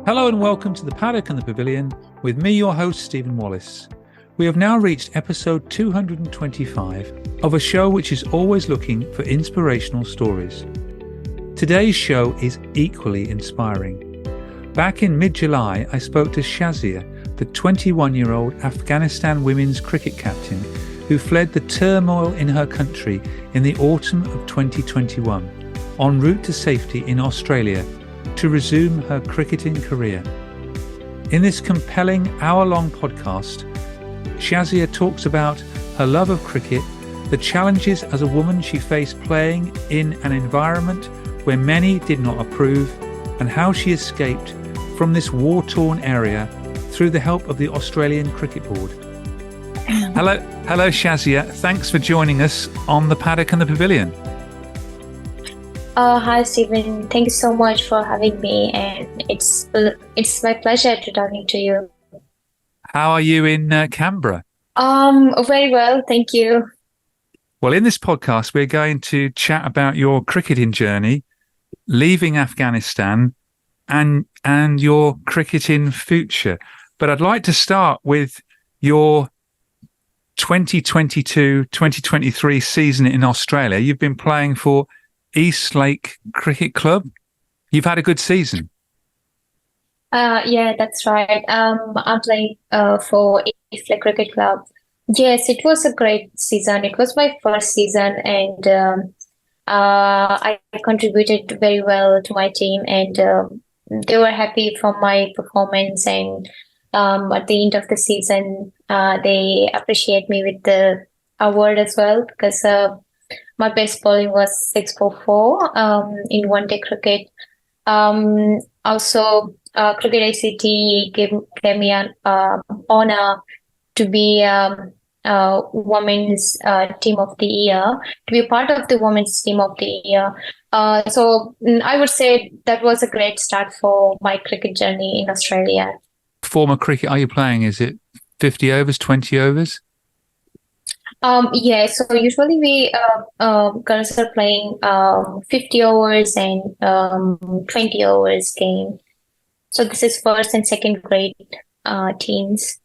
Hello and welcome to the Paddock and The Pavilion with me, your host, Stephen Wallace. We have now reached episode 225 of a show which is always looking for inspirational stories. Today's show is equally inspiring. Back in mid-July, I spoke to Shazia, the 21-year-old Afghanistan women's cricket captain who fled the turmoil in her country in the autumn of 2021, en route to safety in Australia to resume her cricketing career. In this compelling hour-long podcast, Shazia talks about her love of cricket, the challenges as a woman she faced playing in an environment where many did not approve, and how she escaped from this war-torn area through the help of the Australian Cricket Board. Hello, Shazia. Thanks for joining us on the Paddock and the Pavilion. Hi, Stephen. Thank you so much for having me, and it's my pleasure to talking to you. How are you in Canberra? Very well, thank you. Well, in this podcast, we're going to chat about your cricketing journey, leaving Afghanistan, and your cricketing future. But I'd like to start with your 2022-2023 season in Australia. You've been playing for Eastlake Cricket Club. You've had a good season. Yeah, that's right. I'm playing for Eastlake Cricket Club. Yes, it was a great season. It was my first season, and I contributed very well to my team, and they were happy from my performance. And at the end of the season, they appreciate me with the award as well, because my best bowling was 644 in one-day cricket. Also, Cricket ICT gave me an honor to be Women's Team of the Year, to be part of the Women's Team of the Year. So I would say that was a great start for my cricket journey in Australia. Former cricket, are you playing? Is it 50 overs, 20 overs? Yeah, so usually we girls are playing 50 overs and 20 overs game. So this is first and second grade teams.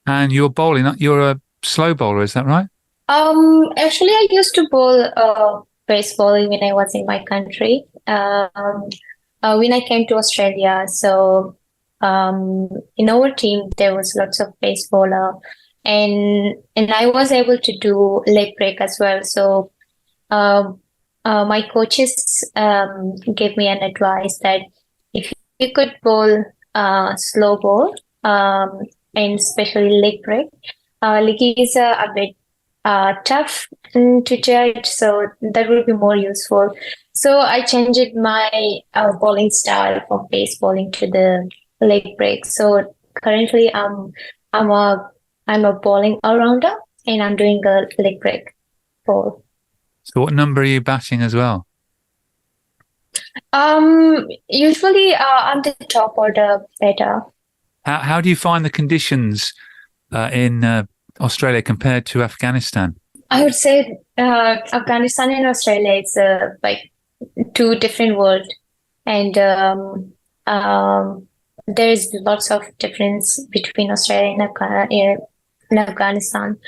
And you're bowling, you're a slow bowler, is that right? Actually, I used to bowl pace bowling when I was in my country. When I came to Australia, so in our team there was lots of pace bowler. And I was able to do leg break as well. So my coaches gave me an advice that if you could bowl slow ball and especially leg break, leg is a bit tough to judge, so that would be more useful. So I changed my bowling style from pace bowling to the leg break. So currently I'm a bowling all-rounder, and I'm doing a leg break ball. So what number are you batting as well? Usually I'm the top order batter. How do you find the conditions in Australia compared to Afghanistan? I would say Afghanistan and Australia is like two different worlds, and there is lots of difference between Australia and Afghanistan.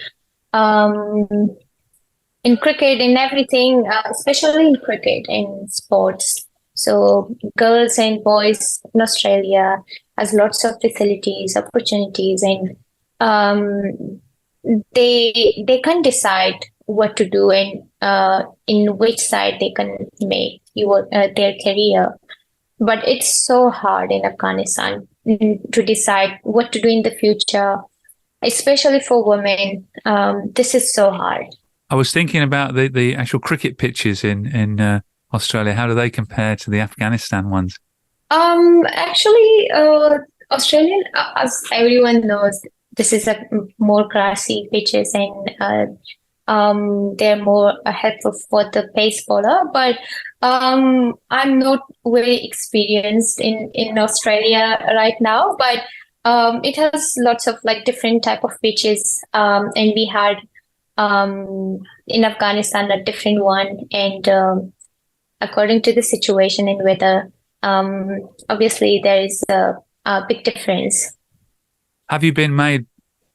In cricket, in everything, especially in cricket and sports. So girls and boys in Australia has lots of facilities, opportunities, and they can decide what to do and in which side they can make their career. But it's so hard in Afghanistan to decide what to do in the future, especially for women. This is so hard. I was thinking about the actual cricket pitches in Australia. How do they compare to the Afghanistan ones? Actually, Australian, as everyone knows, this is a more grassy pitches, and they're more helpful for the pace bowler. But I'm not very experienced in Australia right now, but it has lots of like different type of pitches, and we had in Afghanistan a different one, and according to the situation and weather, obviously there is big difference. Have you been made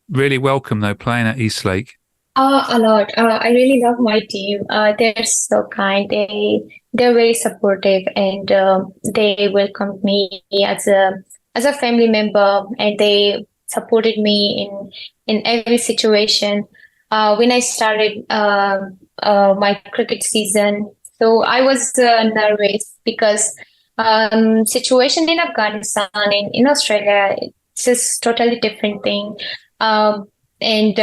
really welcome though playing at Eastlake? A lot. I really love my team. They're so kind. They're very supportive, and they welcomed me as a family member, and they supported me in every situation. When I started my cricket season, so I was nervous because situation in Afghanistan and in Australia, it's just totally different thing. And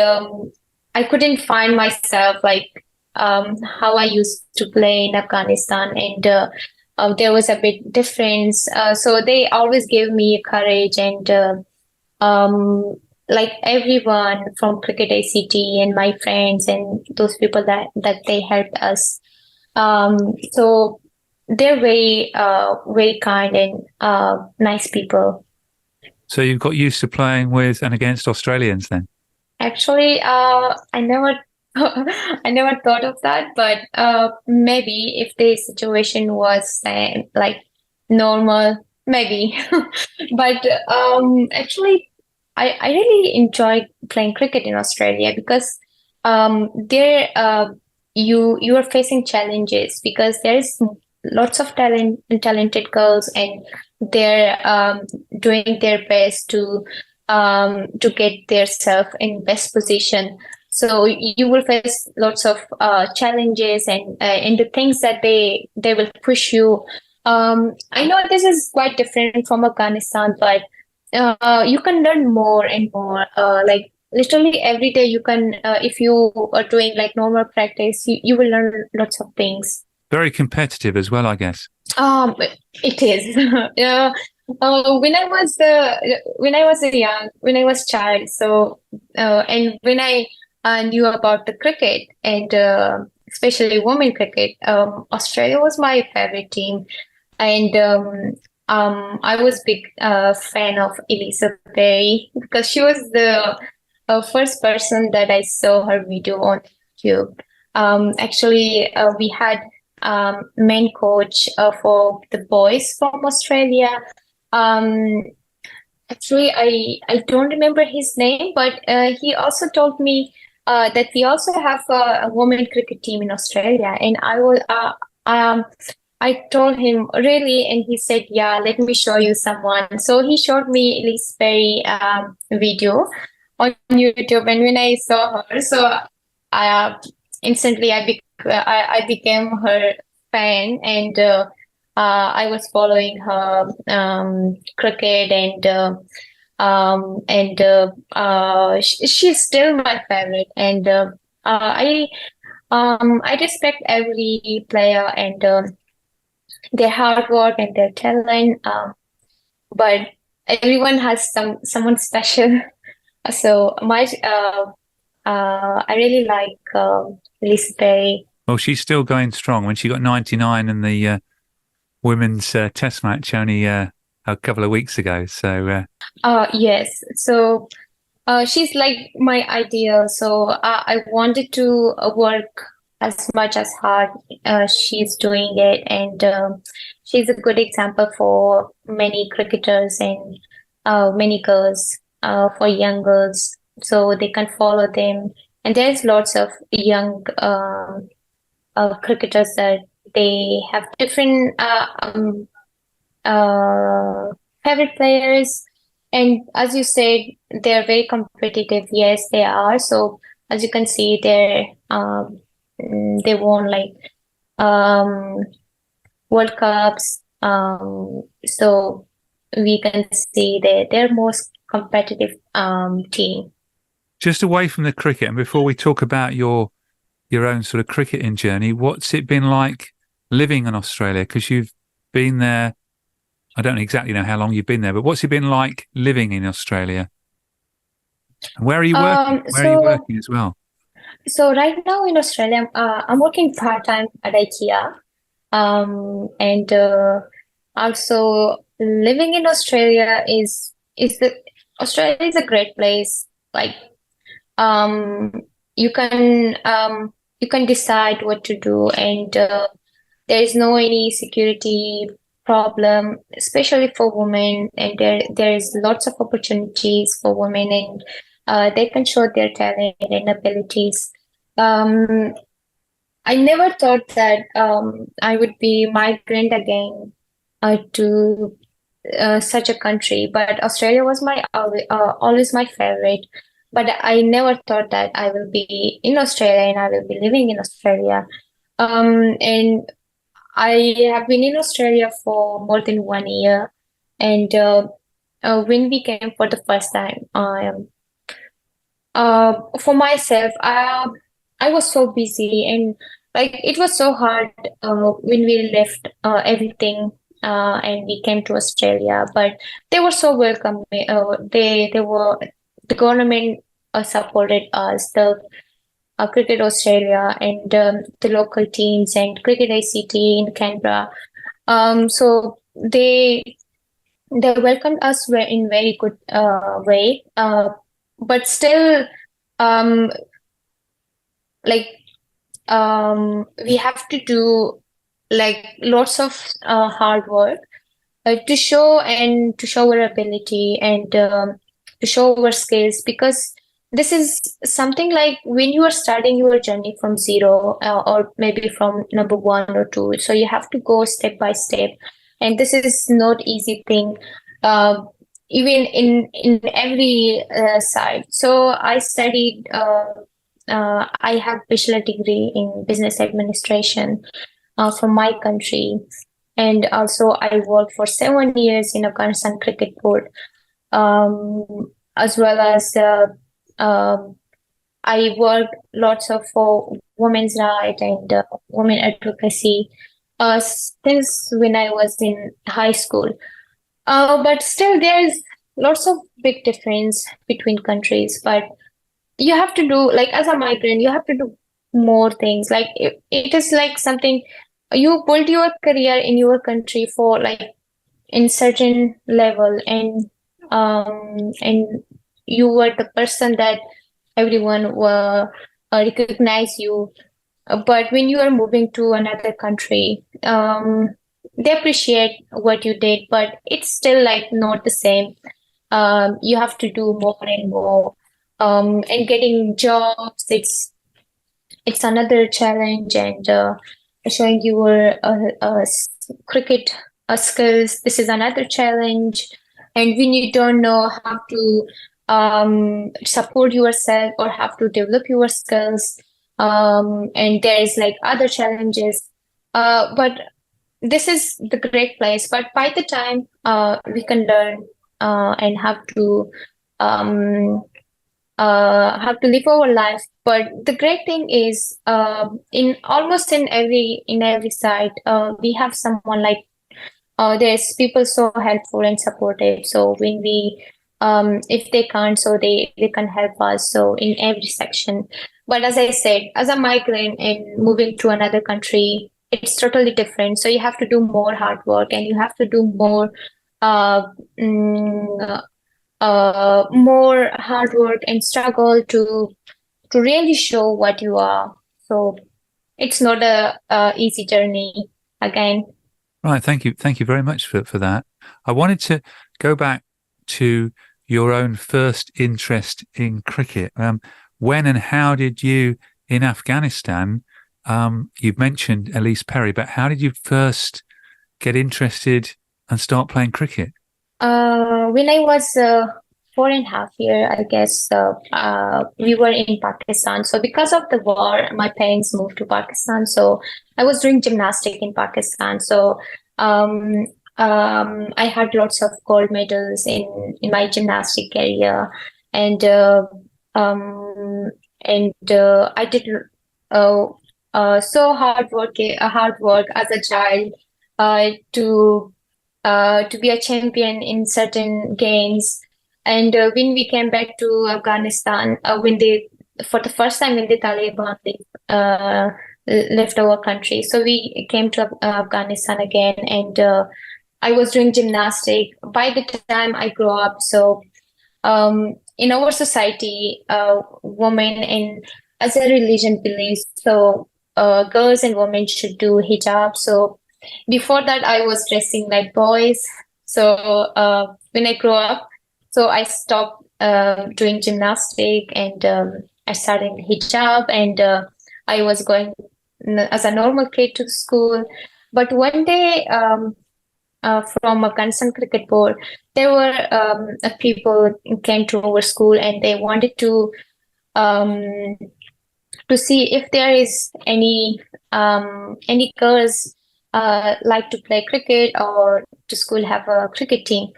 I couldn't find myself like how I used to play in Afghanistan, and there was a big difference. So they always gave me courage, and like everyone from Cricket ACT and my friends and those people that they helped us. So they're very kind and nice people. So you've got used to playing with and against Australians then? Actually, I never, I never thought of that, but maybe if the situation was like normal, maybe. But actually, I really enjoy playing cricket in Australia because there you are facing challenges because there is lots of talented girls, and they're doing their best to get themselves in best position. So you will face lots of challenges and the things that they will push you. I know this is quite different from Afghanistan, but you can learn more and more. Like literally every day, you can if you are doing like normal practice, you will learn lots of things. Very competitive as well, I guess. It is. Yeah. When I was when I was child, so and when I knew about the cricket and especially women cricket, Australia was my favorite team, and I was big fan of Elizabeth Berry because she was the first person that I saw her video on YouTube. Actually, we had main coach for the boys from Australia. Um, Actually, I don't remember his name, but he also told me that we also have a women cricket team in Australia, and I told him really, and he said, "Yeah, let me show you someone." So he showed me Elise Berry video on YouTube, and when I saw her, so I instantly I became her fan, and I was following her cricket, and she's still my favorite, and I respect every player and their hard work and their talent, but everyone has someone special. So I really like Lisa Berry. Well, she's still going strong. When she got 99 in the women's test match only a couple of weeks ago. So yes. So she's like my ideal. So I wanted to work as much as hard she's doing it, and she's a good example for many cricketers and many girls, for young girls, so they can follow them. And there's lots of young cricketers that they have different favorite players. And as you said, they're very competitive. Yes, they are. So as you can see, they won like um, World Cups. So we can see that they're most competitive team. just away from the cricket, and before we talk about your own sort of cricketing journey, what's it been like living in Australia? Because you've been there, I don't exactly know how long you've been there, but what's it been like living in Australia? And where are you working? Where are you working as well? So right now in Australia, I'm working part-time at IKEA. And also living in Australia Australia is a great place. Like um, you can decide what to do, and there is no any security problem, especially for women, and there is lots of opportunities for women, and they can show their talent and abilities. Um, I never thought that I would be migrant again to such a country, but Australia was my always my favorite. But I never thought that I will be in Australia and I will be living in Australia. And I have been in Australia for more than 1 year, and when we came for the first time, for myself, I was so busy and like it was so hard when we left everything and we came to Australia. But they were so welcoming. They were the government supported us. The Cricket Australia and the local teams and Cricket ACT in Canberra. So they welcomed us in very good way. But still, um, like we have to do like lots of hard work to show our ability and to show our skills, because this is something like when you are starting your journey from zero or maybe from number one or two, so you have to go step by step, and this is not easy thing, uh, even in every side. So I studied I have bachelor degree in business administration from my country, and also I worked for 7 years in Afghanistan Cricket Board, as well as um, I worked lots of for women's rights and women advocacy since when I was in high school. But still, there's lots of big difference between countries. But you have to do like as a migrant, you have to do more things. Like it is like something you build your career in your country for like in certain level, and you were the person that everyone will recognize you. But when you are moving to another country, they appreciate what you did, but it's still like not the same. You have to do more and more. And getting jobs, it's another challenge, and showing your cricket skills, this is another challenge. And when you don't know how to support yourself or how to develop your skills, and there is like other challenges. But this is the great place. But by the time we can learn and um, have to live our life. But the great thing is, in almost in every side, we have someone like there's people so helpful and supportive. So when we if they can't, so they can help us. So in every section. But as I said, as a migrant and moving to another country, it's totally different. So you have to do more hard work, and you have to do more uh, mm, more hard work and struggle to really show what you are. So it's not a easy journey again. Right. Thank you very much for that. I wanted to go back to your own first interest in cricket. When and how did you in Afghanistan? You've mentioned Elise Perry, but how did you first get interested and start playing cricket? When I was 4.5 years, I guess, we were in Pakistan. So because of the war, my parents moved to Pakistan. So I was doing gymnastics in Pakistan. So I had lots of gold medals in my gymnastic career, and um, I did uh, so hard work as a child to be a champion in certain games. And when we came back to Afghanistan, for the first time when the Taliban left our country, so we came to Afghanistan again, and I was doing gymnastics. By the time I grew up, so in our society, women and as a religion believes, so girls and women should do hijab. So Before that, I was dressing like boys. So when I grew up, so I stopped doing gymnastic, and I started hijab, and I was going as a normal kid to school. But one day, from Afghanistan Cricket Board, there were people came to our school, and they wanted um, to see if there is any girls like to play cricket or to school have a cricket team.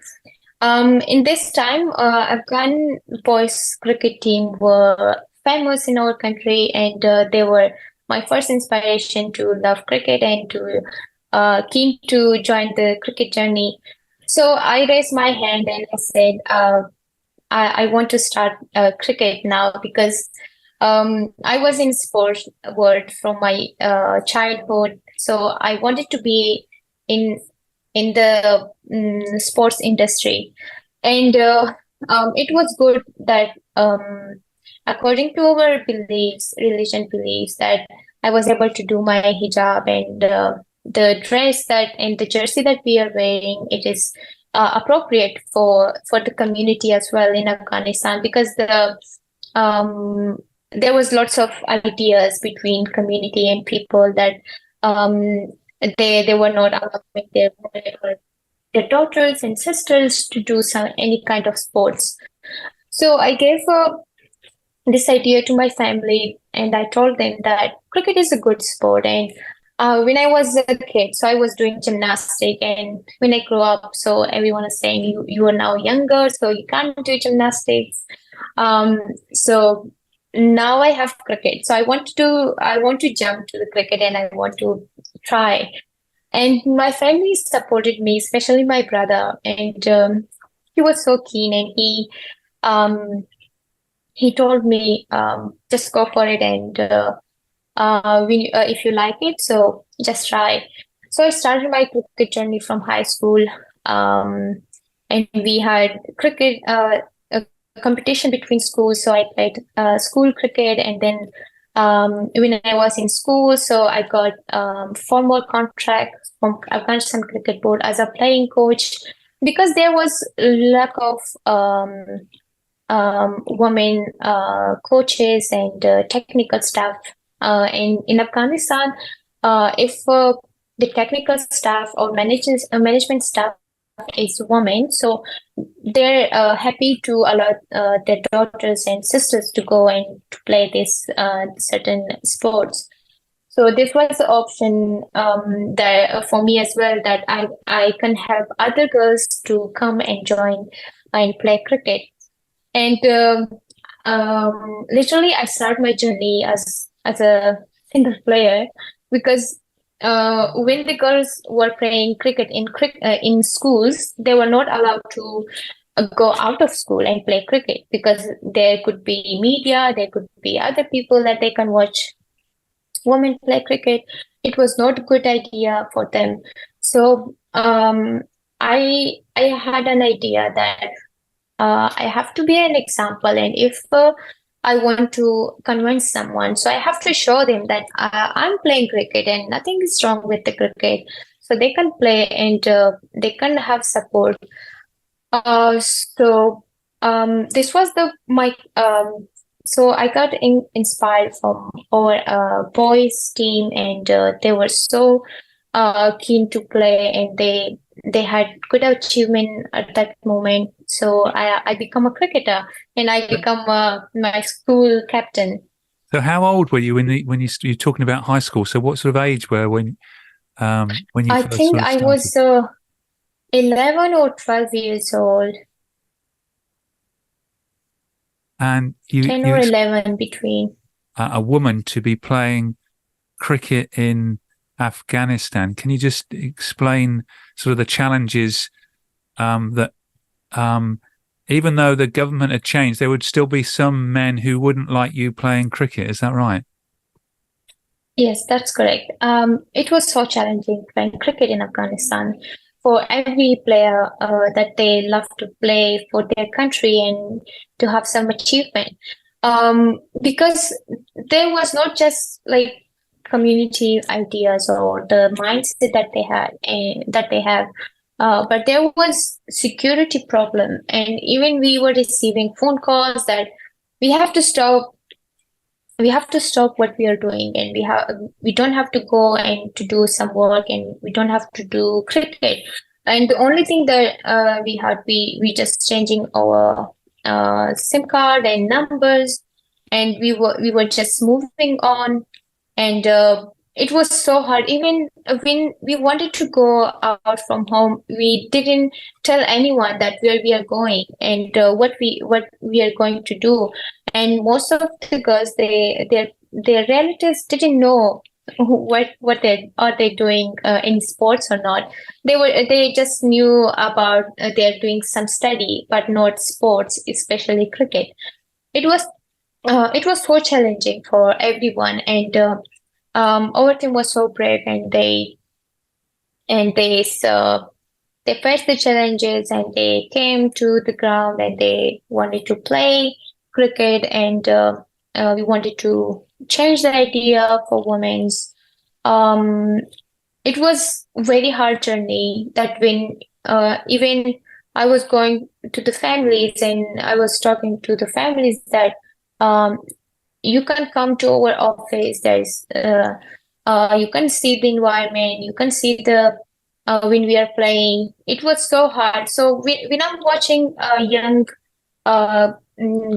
In this time, Afghan boys cricket team were famous in our country, and they were my first inspiration to love cricket and to keen to join the cricket journey. So I raised my hand and I said, I want to start cricket now, because I was in sports world from my childhood. So I wanted to be in the sports industry, and it was good that according to our beliefs, religion beliefs, that I was able to do my hijab, and the dress that and the jersey that we are wearing, it is appropriate for the community as well in Afghanistan, because there was lots of ideas between community and people that um, they were not allowing their daughters and sisters to do any kind of sports. So I gave this idea to my family, and I told them that cricket is a good sport. And when I was a kid, so I was doing gymnastic, and when I grew up, so everyone is saying you are now younger, so you can't do gymnastics. So now I have cricket, so I want to jump to the cricket, and I want to try. And my family supported me, especially my brother, and he was so keen, and he told me, just go for it, and if you like it, so just try. So I started my cricket journey from high school, and we had cricket a competition between schools. So I played school cricket, and then when I was in school, so I got formal contract from Afghanistan Cricket Board as a playing coach, because there was lack of women coaches and technical staff in Afghanistan. If the technical staff or management staff is women, so they're happy to allow their daughters and sisters to go and to play this certain sports. So this was the option that for me as well, that I can help other girls to come and join and play cricket. And literally, I started my journey as a single player, because when the girls were playing cricket in schools, they were not allowed to go out of school and play cricket, because there could be media, there could be other people that they can watch women play cricket. It was not a good idea for them. So I had an idea that I have to be an example, and if I want to convince someone, so I have to show them that I'm playing cricket and nothing is wrong with the cricket, so they can play and they can have support. So this was so I got inspired from our boys team, and they were so keen to play, and they had good achievement at that moment. So I become a cricketer, and I become my school captain. So how old were you when you're talking about high school? So what sort of age were when you I first think sort of I started? was 11 or 12 years old. And 10 or 11 between. A woman to be playing cricket in Afghanistan. Can you just explain sort of the challenges that even though the government had changed, there would still be some men who wouldn't like you playing cricket. Is that right? Yes, that's correct. It was so challenging playing cricket in Afghanistan. For every player that they love to play for their country and to have some achievement. Because there was not just like community ideas or the mindset that they had and that they have. But there was security problem, and even we were receiving phone calls that we have to stop what we are doing, and we don't have to go and to do some work, and we don't have to do cricket. And the only thing that we just changing our SIM card and numbers, and we were just moving on. And it was so hard. Even when we wanted to go out from home, we didn't tell anyone that where we are going and what we are going to do. And most of the girls, their relatives didn't know what they doing in sports or not. They just knew about they're doing some study, but not sports, especially cricket. It was so challenging for everyone, and our team was so brave, and they faced the challenges, and they came to the ground, and they wanted to play cricket, and we wanted to change the idea for women's. Um, it was very hard journey that when even I was going to the families, and I was talking to the families that um, you can come to our office. There's you can see the environment, you can see the when we are playing. It was so hard. So when I'm watching young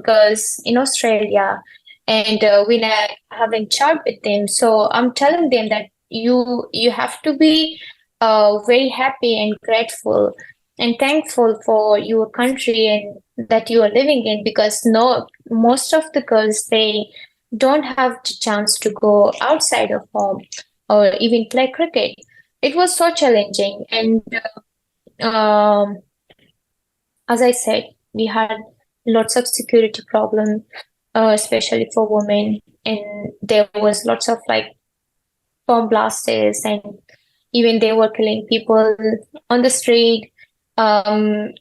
girls in Australia, and when I having chat with them, so I'm telling them that you have to be very happy and grateful and thankful for your country and that you are living in, because no, most of the girls, they don't have the chance to go outside of home or even play cricket. It was so challenging, and as I said, we had lots of security problem, especially for women, and there was lots of like bomb blasts, and even they were killing people on the street. And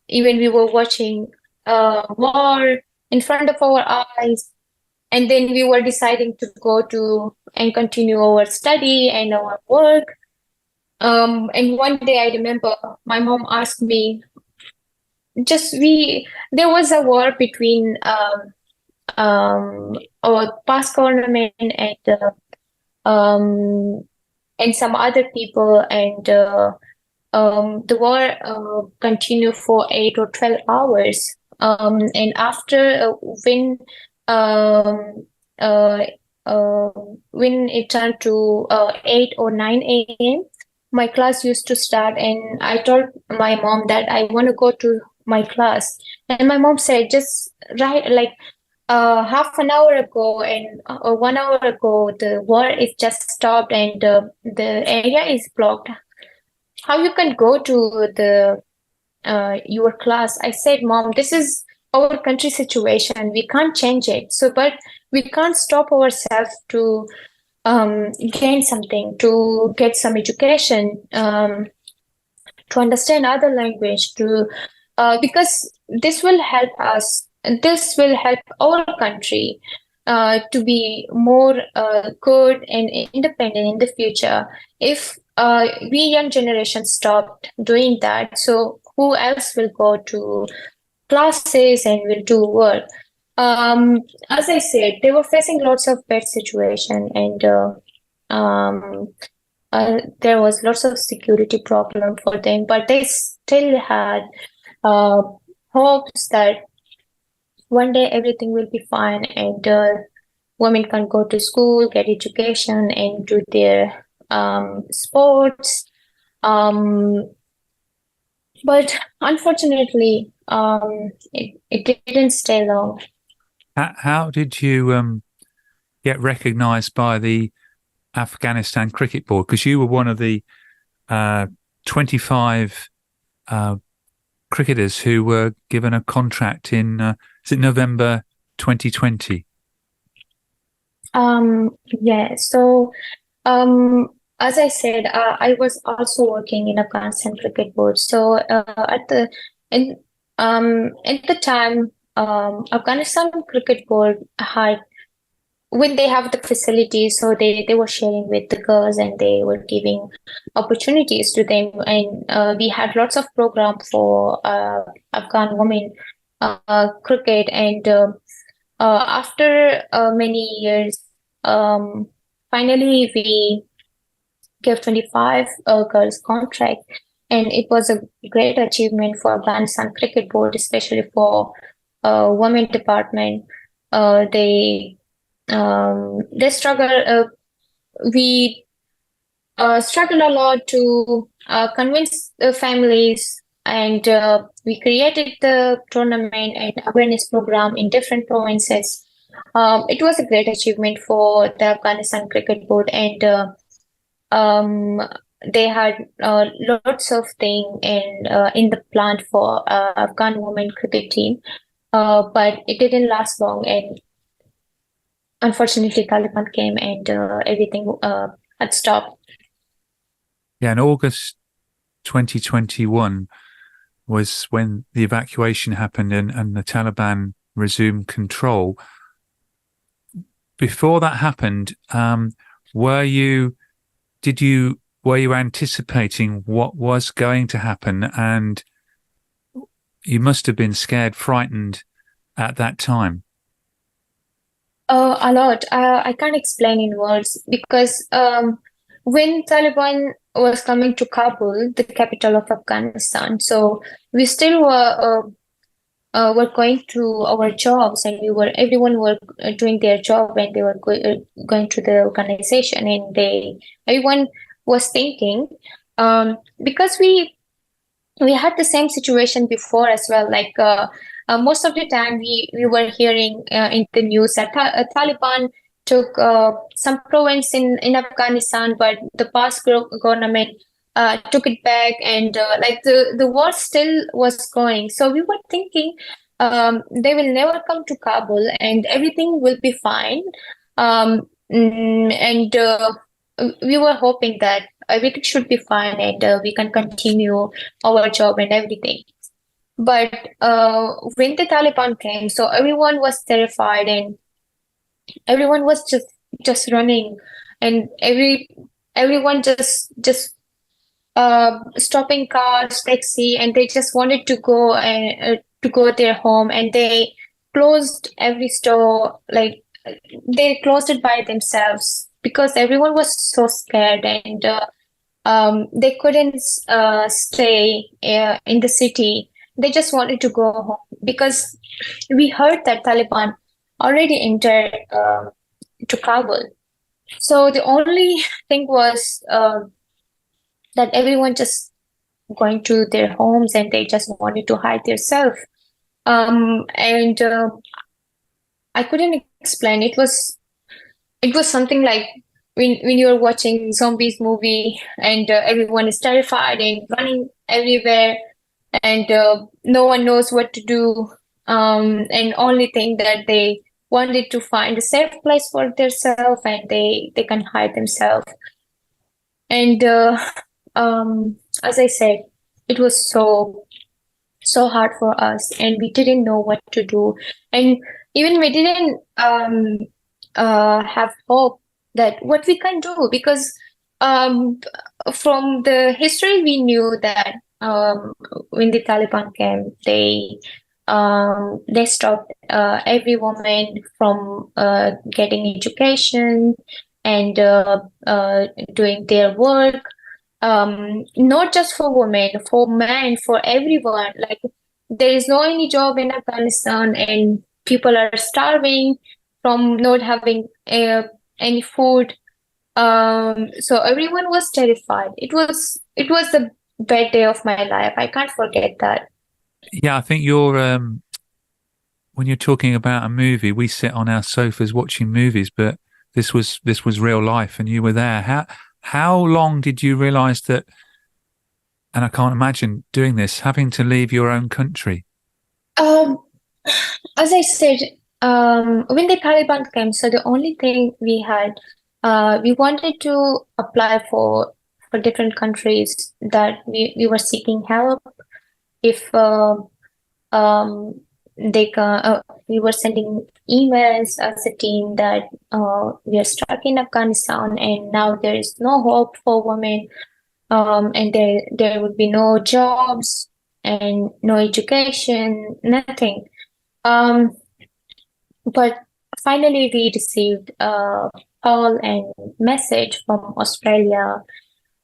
even we were watching war in front of our eyes, and then we were deciding to go to and continue our study and our work. And one day I remember my mom asked me, just we there was a war between our past government um, and some other people, and the war continued for 8 or 12 hours. And after um, uh, when it turned to 8 or 9 a.m., my class used to start, and I told my mom that I want to go to my class. And my mom said, just right, like half an hour ago and 1 hour ago, the war is just stopped, and the area is blocked. How you can go to the your class? I said, Mom, this is our country situation. We can't change it. So, but we can't stop ourselves to gain something, to get some education, to understand other language, to because this will help us. And this will help our country to be more good and independent in the future. If we young generation stopped doing that, so who else will go to classes and will do work? As I said, they were facing lots of bad situation, and um, there was lots of security problem for them, but they still had uh, hopes that one day everything will be fine, and women can go to school, get education, and do their sports. Um, but unfortunately, it didn't stay long. How did you get recognised by the Afghanistan Cricket Board? Because you were one of the 25 cricketers who were given a contract in, is it November 2020? Yeah, so as I said, I was also working in Afghanistan Cricket Board. So at the time, Afghanistan Cricket Board had when they have the facilities, so they were sharing with the girls and they were giving opportunities to them. And we had lots of program for Afghan women cricket. And after many years, finally we gave 25 girls contract. And it was a great achievement for Afghanistan Cricket Board, especially for women department. They struggle. We struggled a lot to convince the families, and we created the tournament and awareness program in different provinces. It was a great achievement for the Afghanistan Cricket Board, and they had lots of things in the plan for Afghan women cricket team, but it didn't last long, and unfortunately Taliban came and everything had stopped. Yeah, in August 2021 was when the evacuation happened and the Taliban resumed control. Before that happened, were you anticipating what was going to happen? And you must have been scared, frightened at that time. A lot. I can't explain in words, because when Taliban was coming to Kabul, the capital of Afghanistan, so we still were going to our jobs, and everyone were doing their job, and they were going to the organization, and everyone was thinking, because we had the same situation before as well. Like most of the time, we were hearing in the news that Taliban took some province in Afghanistan, but the past government took it back, and like the war still was going. So we were thinking they will never come to Kabul, and everything will be fine. And we were hoping that everything should be fine, and we can continue our job and everything. But when the Taliban came, so everyone was terrified, and everyone was just running, and everyone just stopping cars, taxi, and they just wanted to go to go their home, and they closed every store. Like they closed it by themselves, because everyone was so scared, and they couldn't stay in the city. They just wanted to go home, because we heard that Taliban already entered to Kabul. So the only thing was that everyone just going to their homes, and they just wanted to hide themselves. And I couldn't explain. It was something like when you're watching zombies movie, and everyone is terrified and running everywhere, and no one knows what to do. And only thing that they wanted to find a safe place for themselves, and they can hide themselves. And as I said, it was so hard for us, and we didn't know what to do, and even we didn't have hope that what we can do, because from the history we knew that when the Taliban came, they stopped every woman from getting education and doing their work. Not just for women, for men, for everyone. Like there is no any job in Afghanistan, and people are starving from not having any food. So everyone was terrified. It was the bad day of my life. I can't forget that. Yeah, I think you're when you're talking about a movie, we sit on our sofas watching movies, but this was real life, and you were there. How long did you realize that? And I can't imagine doing this, having to leave your own country. As I said, when the Taliban came, so the only thing we had, we wanted to apply for different countries that we were seeking help. If we were sending emails as a team that we are stuck in Afghanistan and now there is no hope for women, and there would be no jobs and no education, nothing. Um, but finally, we received a call and message from Australia.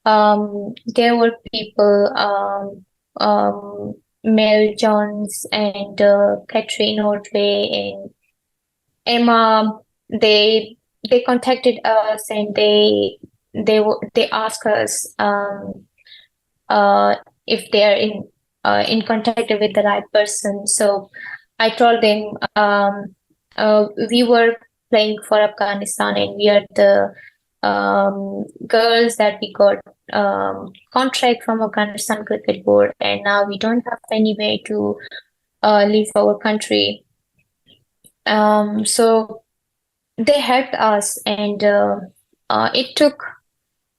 There were people, Mel Jones and Catherine Ordway and Emma. They contacted us and they asked us if they are in contact with the right person. So I told them we were playing for Afghanistan and we are the girls that we got contract from Afghanistan Cricket Board, and now we don't have any way to leave our country. So they helped us, and it took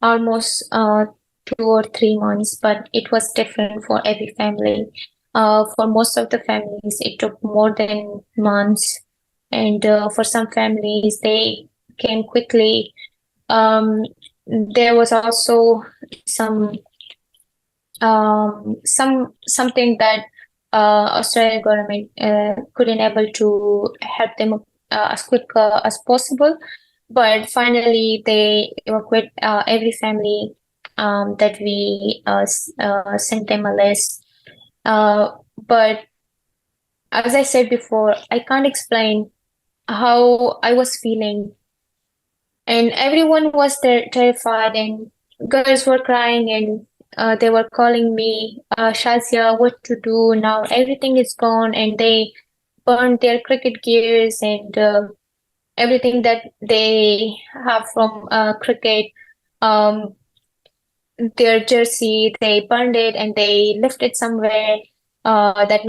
almost 2 or 3 months, but it was different for every family. For most of the families, it took more than months, and for some families, they came quickly. There was also something that Australian government couldn't able to help them as quick as possible. But finally, they evacuate every family that we sent them a list. But as I said before, I can't explain how I was feeling. And everyone was terrified, and girls were crying, and they were calling me, Shazia, what to do now? Everything is gone, and they burned their cricket gears and everything that they have from cricket. Their jersey, they burned it and they left it somewhere that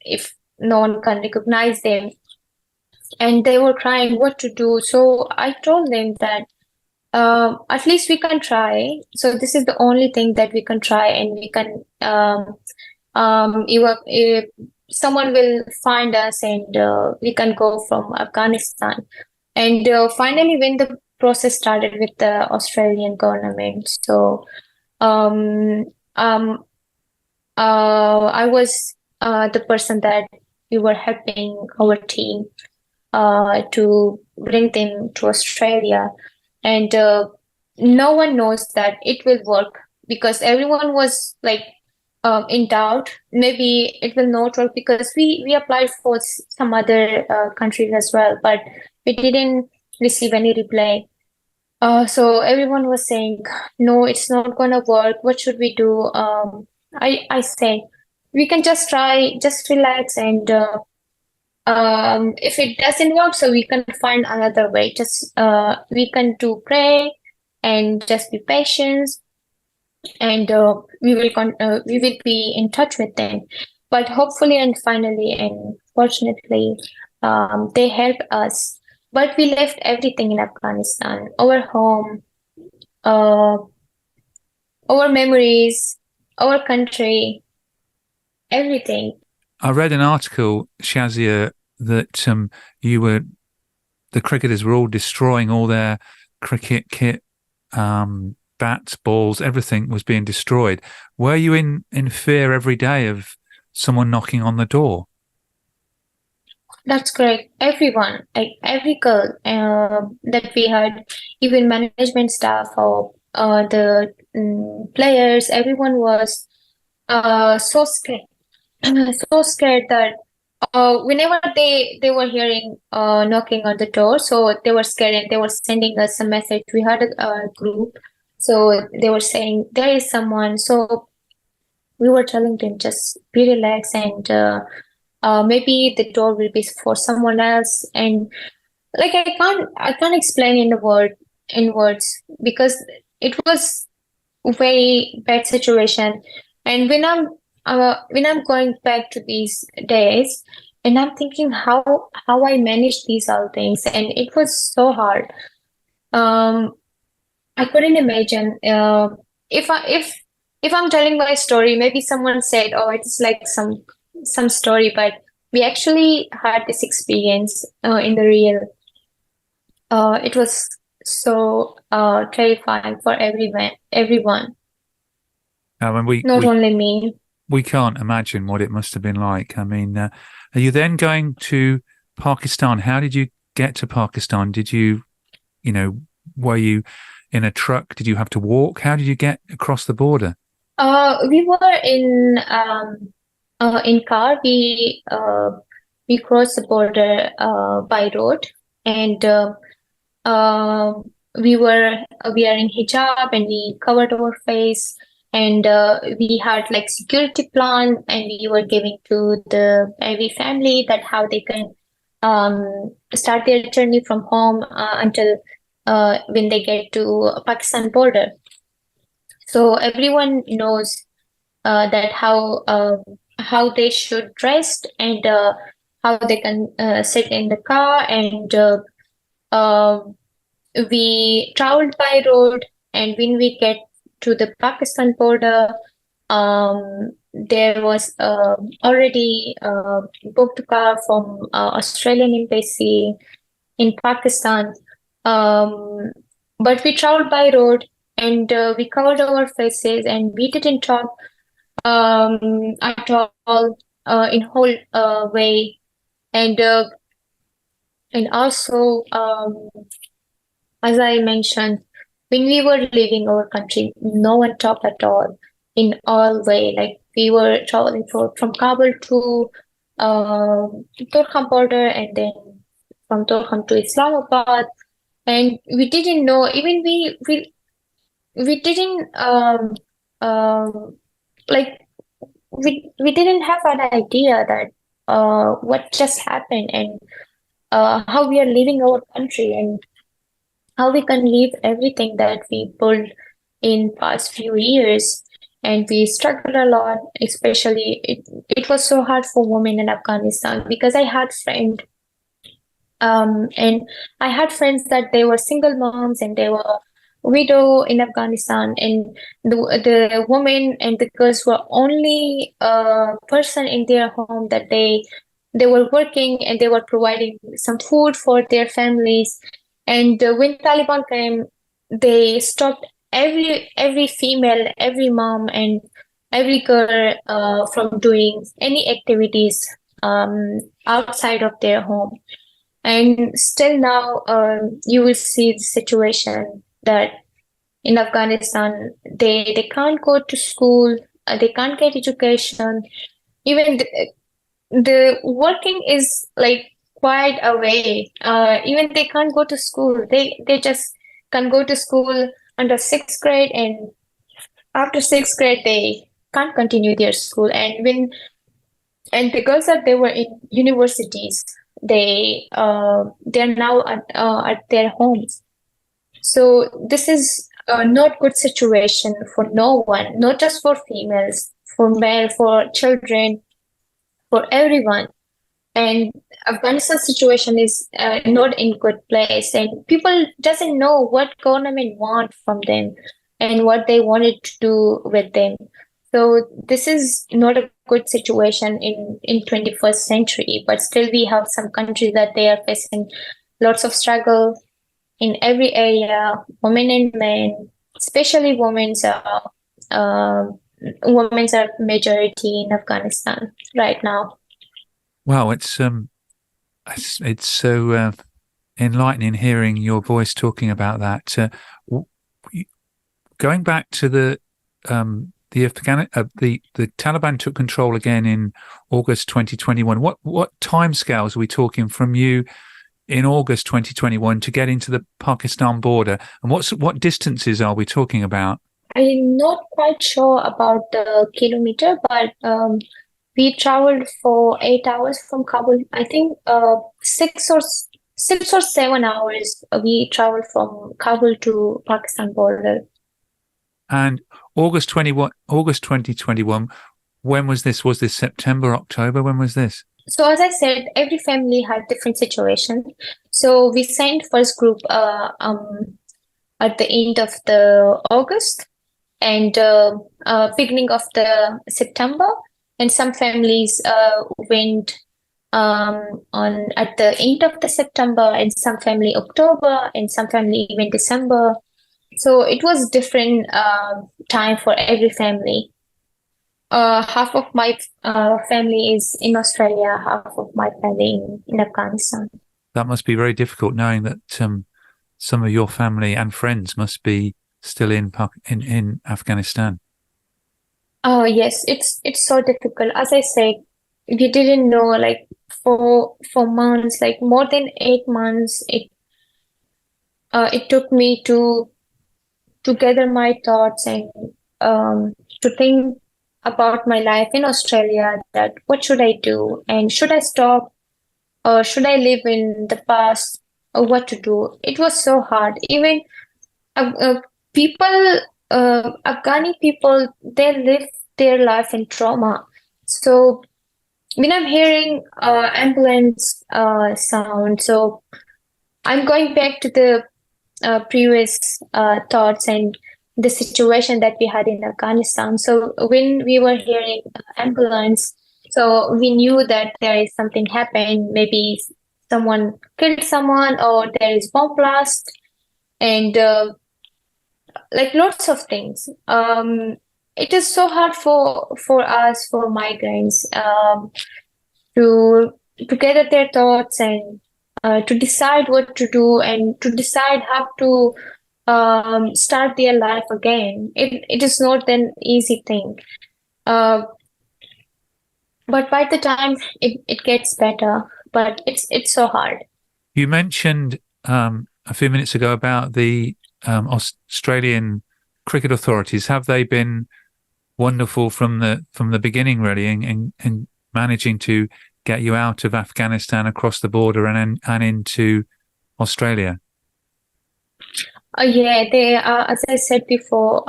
if no one can recognize them. And they were crying what to do. So I told them that at least we can try. So this is the only thing that we can try, and we can if someone will find us, and we can go from Afghanistan. And finally, when the process started with the Australian government, so I was the person that we were helping our team to bring them to Australia. And no one knows that it will work, because everyone was like in doubt. Maybe it will not work, because we applied for some other countries as well, but we didn't receive any reply. So everyone was saying, no, it's not gonna work. What should we do? I say, we can just try, just relax, and if it doesn't work, so we can find another way. Just we can do pray and just be patient, and we will be in touch with them. But hopefully and finally and fortunately, they helped us. But we left everything in Afghanistan: our home, our memories, our country, everything. I read an article, Shazia, that the cricketers were all destroying all their cricket kit, bats, balls, everything was being destroyed. Were you in fear every day of someone knocking on the door? That's correct. Everyone, like every girl that we had, even management staff or the players, everyone was so scared, so scared that whenever they were hearing knocking on the door, so they were scared and they were sending us a message. We had a group, so they were saying there is someone. So we were telling them just be relaxed, and maybe the door will be for someone else. And like I can't explain in words, because it was a very bad situation. And when I'm going back to these days, and I'm thinking how I managed these all things, and it was so hard. I couldn't imagine if I'm telling my story, maybe someone said, "Oh, it's like some story," but we actually had this experience in the real. It was so terrifying for everyone, I mean, not only me. we can't imagine what it must have been like. I mean, are you then going to Pakistan? How did you get to Pakistan? Did you, were you in a truck? Did you have to walk? How did you get across the border? We were in car. We crossed the border by road, and uh, we were wearing hijab, and we covered our face, and we had like security plan, and we were giving to the every family that how they can start their journey from home until when they get to Pakistan border. So everyone knows that how they should dress, and how they can sit in the car, and uh, we traveled by road, and when we get to the Pakistan border, there was already booked car from Australian embassy in Pakistan. Um, but we traveled by road, and we covered our faces, and we didn't talk at all in whole way, and also as I mentioned, when we were leaving our country, no one talked at all in all way. Like we were traveling from Kabul to Torkham border, and then from Torkham to Islamabad, and we didn't know. Even we didn't like we didn't have an idea that what just happened, and how we are leaving our country, and how we can leave everything that we built in past few years. And we struggled a lot, especially it was so hard for women in Afghanistan, because and I had friends that they were single moms, and they were widow in Afghanistan, and the women and the girls were only person in their home, that they were working, and they were providing some food for their families. And when Taliban came, they stopped every female, every mom, and every girl from doing any activities outside of their home. And still now, you will see the situation that in Afghanistan, they can't go to school, they can't get education. Even the working is like quite away. Even they can't go to school. They just can go to school under sixth grade, and after sixth grade they can't continue their school. And the girls that they were in universities, they're now at their homes. So this is a not good situation for no one, not just for females, for male, for children, for everyone. And Afghanistan situation is not in good place, and people doesn't know what government want from them and what they wanted to do with them. So this is not a good situation in 21st century, but still we have some countries that they are facing lots of struggle in every area, women and men, especially women's are majority in Afghanistan right now. Wow, it's so enlightening hearing your voice talking about that. Going back to the Taliban took control again in August 2021. What timescales are we talking from you in August 2021 to get into the Pakistan border, and what distances are we talking about? I'm not quite sure about the kilometer, but we traveled for 8 hours from Kabul. I think 6 or 7 hours we traveled from Kabul to Pakistan border. And August 2021, when was this? Was this September, October? When was this? So as I said, every family had different situation. So we sent first group at the end of the August, and beginning of the September, and some families went on at the end of the September, and some family October, and some family even December. So it was different time for every family. Half of my family is in Australia, half of my family in Afghanistan. That must be very difficult, knowing that some of your family and friends must be still in Afghanistan. Oh yes, it's so difficult. As I said, we didn't know, like, for months, like more than 8 months. It took me to gather my thoughts and to think about my life in Australia, that what should I do, and should I stop, or should I live in the past, or what to do. It was so hard. Even people, Afghani people, they live their life in trauma. So when I'm hearing ambulance sound, so I'm going back to the previous thoughts and the situation that we had in Afghanistan. So when we were hearing ambulance, so we knew that there is something happened. Maybe someone killed someone, or there is bomb blast, and like lots of things. It is so hard for us, for migrants, to gather their thoughts and to decide what to do, and to decide how to start their life again. It is not an easy thing. Uh, but by the time it gets better, but it's so hard. You mentioned a few minutes ago about the Australian cricket authorities. Have they been wonderful from the beginning, really, in managing to get you out of Afghanistan, across the border, and into Australia? Yeah, they as I said before,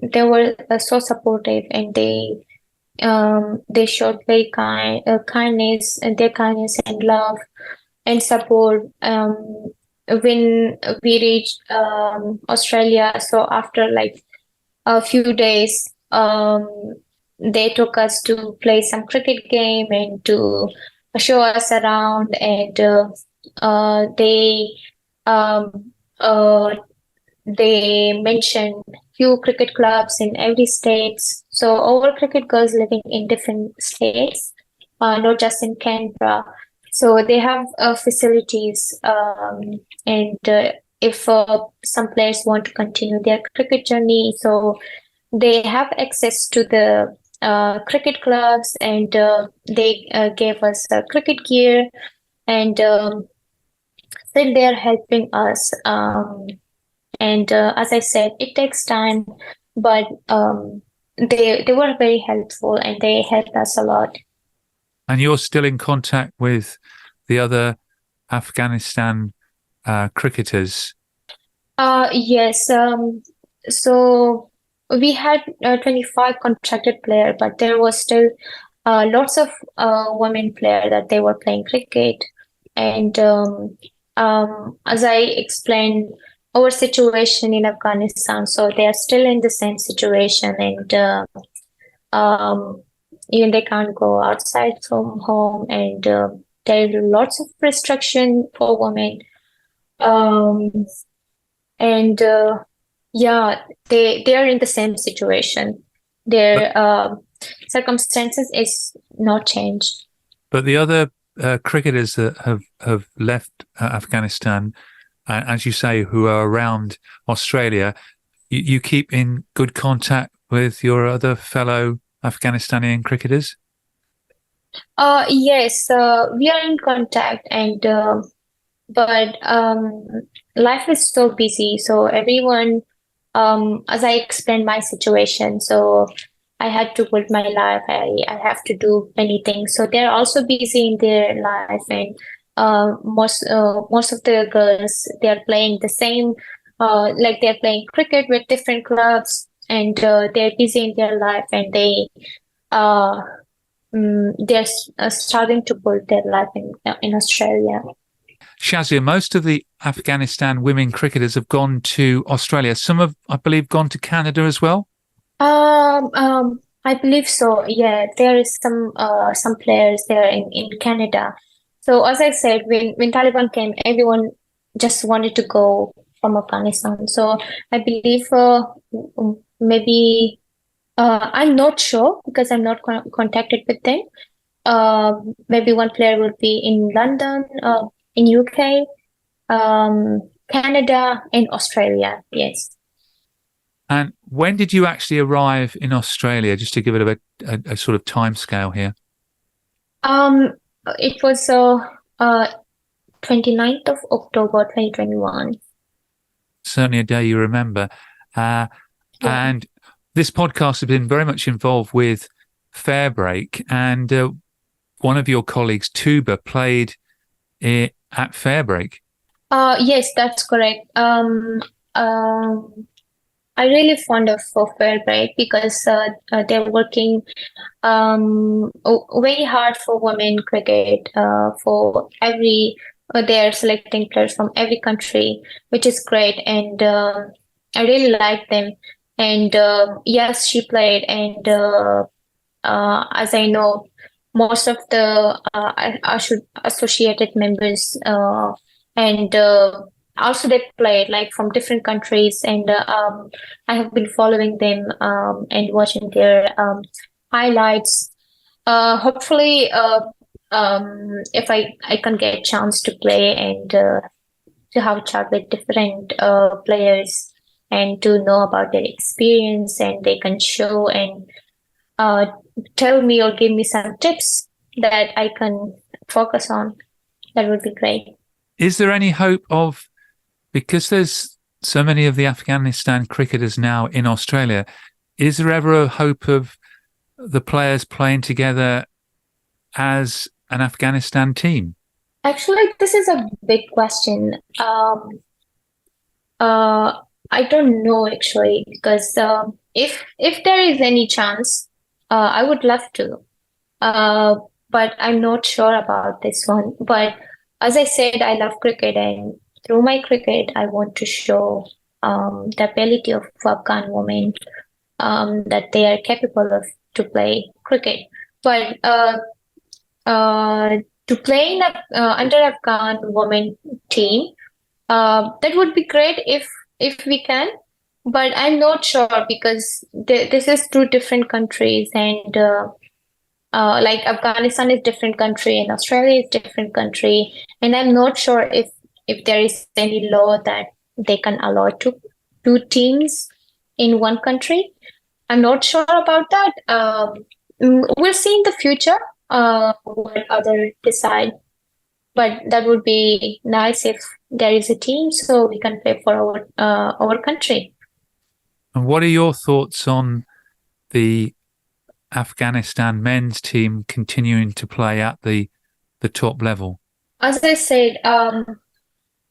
they were so supportive, and they showed very kindness, and their kindness and love and support when we reached Australia. So after like a few days, they took us to play some cricket game and to show us around, and um, uh, they mentioned few cricket clubs in every state. So our cricket girls living in different states, not just in Canberra. So they have facilities, and if some players want to continue their cricket journey, so they have access to the cricket clubs, and they gave us cricket gear, and still they are helping us. And as I said, it takes time, but they were very helpful, and they helped us a lot. And you're still in contact with the other Afghanistan cricketers? Yes. So we had 25 contracted players, but there was still lots of women players that they were playing cricket. And as I explained, our situation in Afghanistan, so they are still in the same situation, and even they can't go outside from home, and there are lots of restriction for women. Um, and yeah, they are in the same situation. Their circumstances is not changed. But the other cricketers that have left Afghanistan, as you say, who are around Australia, you keep in good contact with your other fellow Afghanistani cricketers? Yes, we are in contact, and but life is so busy. So everyone, as I explained my situation, so I had to build my life. I have to do many things. So they're also busy in their life, and most of the girls, they're playing the same, like they're playing cricket with different clubs, and they're busy in their life, and uh, they're starting to build their life in Australia. Shazia, most of the Afghanistan women cricketers have gone to Australia. Some have, I believe, gone to Canada as well. I believe so. Yeah, there is some players there in Canada. So as I said, when Taliban came, everyone just wanted to go from Afghanistan. So I believe maybe I'm not sure because I'm not contacted with them. Maybe one player will be in London, in UK, Canada, and Australia. Yes. And when did you actually arrive in Australia? Just to give it a sort of time scale here. Um, it was 29th of October 2021. Certainly a day you remember. Yeah. And this podcast has been very much involved with Fairbreak, and one of your colleagues, Tuba, played at Fairbreak. Yes, that's correct. I really fond of Fairbreak because they're working very hard for women cricket. For every they're selecting players from every country, which is great, and I really like them. And yes, she played, and as I know, most of the associated members and also they played like from different countries, and I have been following them and watching their highlights. Hopefully, if I can get a chance to play and to have a chat with different players and to know about their experience, and they can show and uh, tell me or give me some tips that I can focus on. That would be great. Is there any hope of, because there's so many of the Afghanistan cricketers now in Australia, is there ever a hope of the players playing together as an Afghanistan team? Actually, this is a big question. I don't know actually because if there is any chance, I would love to. But I'm not sure about this one. But as I said, I love cricket, and through my cricket, I want to show the ability of Afghan women that they are capable of to play cricket. But to play in under Afghan women team, that would be great if we can. But I'm not sure because this is two different countries, and like Afghanistan is different country and Australia is different country, and I'm not sure if there is any law that they can allow two teams in one country. I'm not sure about that. We'll see in the future what other decide, but that would be nice if there is a team so we can play for our country. And what are your thoughts on the Afghanistan men's team continuing to play at the top level? As I said,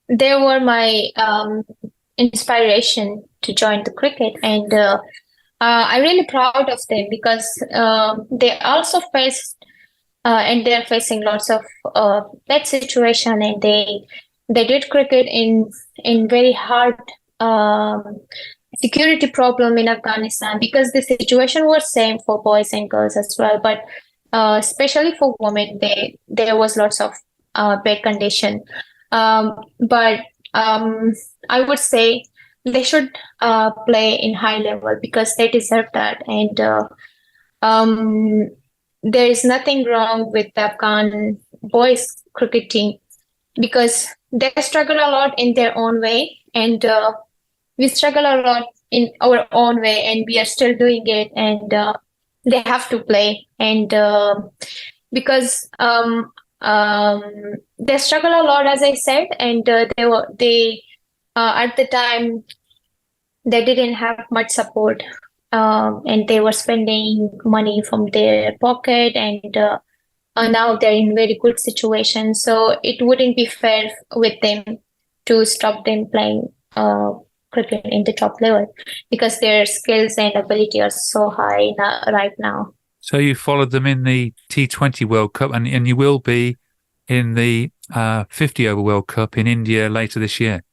they were my inspiration to join the cricket, and I'm really proud of them because they also faced and they're facing lots of bad situation, and they did cricket in very hard security problem in Afghanistan because the situation was same for boys and girls as well, but especially for women, there was lots of bad condition. But I would say they should play in high level because they deserve that, and there is nothing wrong with the Afghan boys cricket team because they struggle a lot in their own way, and we struggle a lot in our own way, and we are still doing it, and they have to play, and because they struggle a lot, as I said, and they at the time they didn't have much support, and they were spending money from their pocket, and now they're in very good situation. So it wouldn't be fair with them to stop them playing cricket in the top level because their skills and ability are so high right now. So you followed them in the T20 World Cup, and you will be in the 50 over World Cup in India later this year.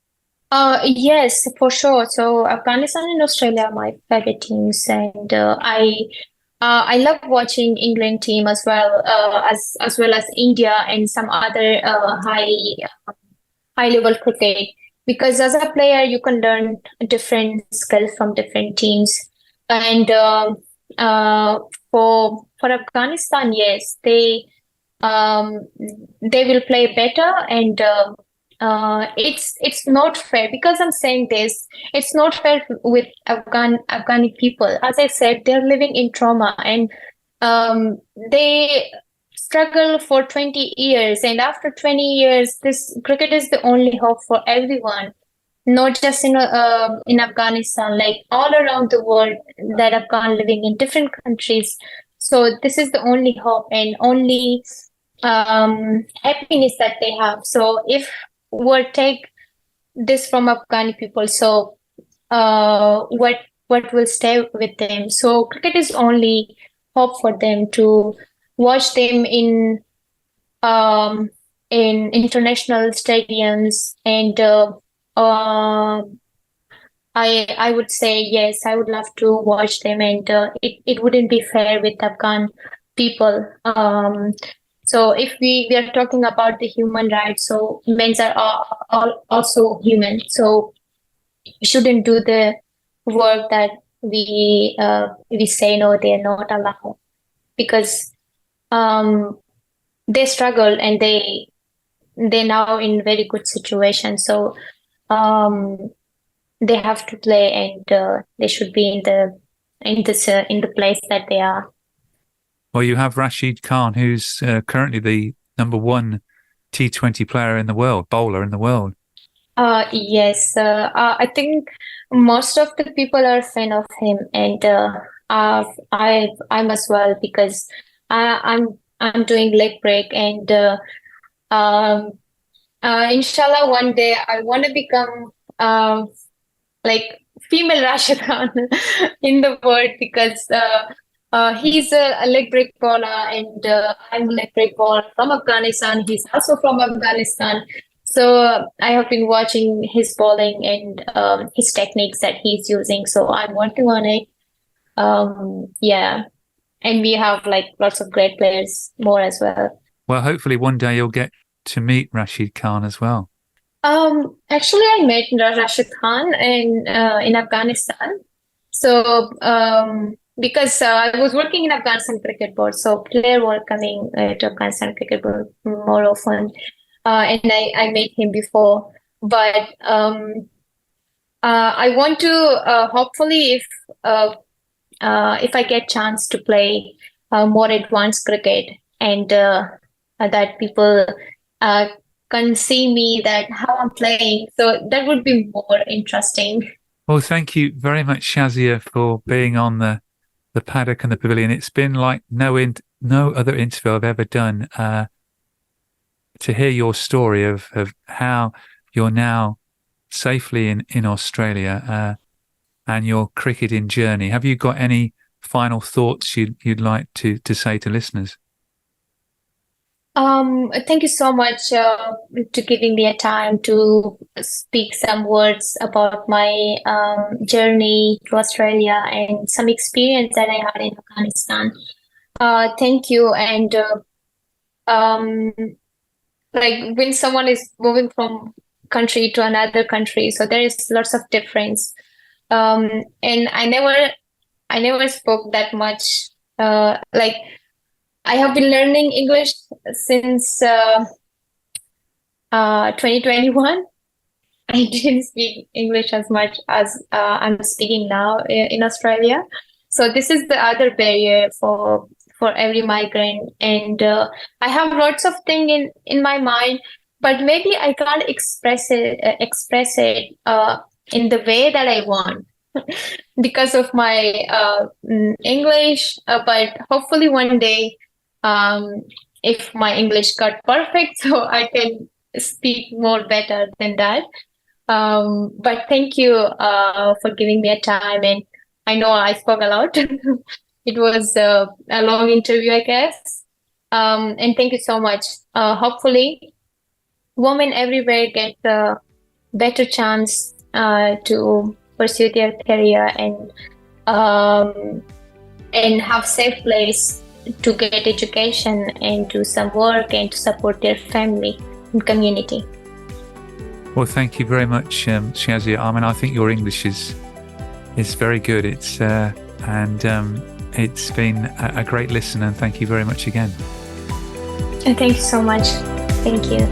Yes, for sure. So Afghanistan and Australia are my favorite teams, and I I love watching England team as well, as well as India and some other high level cricket. Because as a player, you can learn different skills from different teams. And uh, for Afghanistan, yes, they will play better, and it's not fair, because I'm saying this. It's not fair with Afghani people. As I said, they're living in trauma, and they struggle for 20 years, and after 20 years, this cricket is the only hope for everyone, not just in Afghanistan, like all around the world, that Afghan living in different countries. So this is the only hope and only happiness that they have. So if we take this from Afghani people, so what will stay with them? So cricket is only hope for them, to watch them um, in international stadiums, and uh, I would say yes, I would love to watch them, and it wouldn't be fair with Afghan people. So if we are talking about the human rights, so humans are all also human. So we shouldn't do the work that we say no, they're not allowed, because um, they struggle, and they're now in very good situation. So um, they have to play, and they should be in the place that they are. Well, you have Rashid Khan, who's currently the number one T20 player in the world, bowler in the world. Yes, I think most of the people are a fan of him, and I'm as well, because I'm doing leg break, and um, inshallah one day I want to become like female Rashid Khan in the world, because he's a leg break bowler, and I'm a leg break bowler from Afghanistan. He's also from Afghanistan. So I have been watching his bowling and his techniques that he's using. So I'm working on it. Yeah. And we have like lots of great players more as well. Well, hopefully one day you'll get to meet Rashid Khan as well. Actually, I met Rashid Khan in Afghanistan. So, because I was working in Afghanistan Cricket Board, so players were coming to Afghanistan Cricket Board more often, and I met him before. But I want to hopefully, if I get chance to play more advanced cricket, and that people uh, can see me, that how I'm playing, so that would be more interesting. Well, thank you very much, Shazia, for being on the Paddock and the Pavilion. It's been like no other interview I've ever done. To hear your story of how you're now safely in Australia and your cricketing journey. Have you got any final thoughts you'd like to say to listeners? Thank you so much to giving me a time to speak some words about my journey to Australia and some experience that I had in Afghanistan. Thank you. And um, like when someone is moving from country to another country, so there is lots of difference. And I never spoke that much. Like I have been learning English since 2021. I didn't speak English as much as I'm speaking now in Australia. So this is the other barrier for every migrant, and I have lots of things in my mind, but maybe I can't express it in the way that I want because of my English. But hopefully one day, um, if my English got perfect, so I can speak more better than that. But thank you for giving me a time, and I know I spoke a lot. It was a long interview, I guess. And thank you so much. Hopefully, women everywhere get a better chance to pursue their career, and and have safe place to get education and do some work and to support their family and community. Well, thank you very much, Shazia. I mean, I think your English is very good. It's been a great listen, and thank you very much again. Thank you so much. Thank you.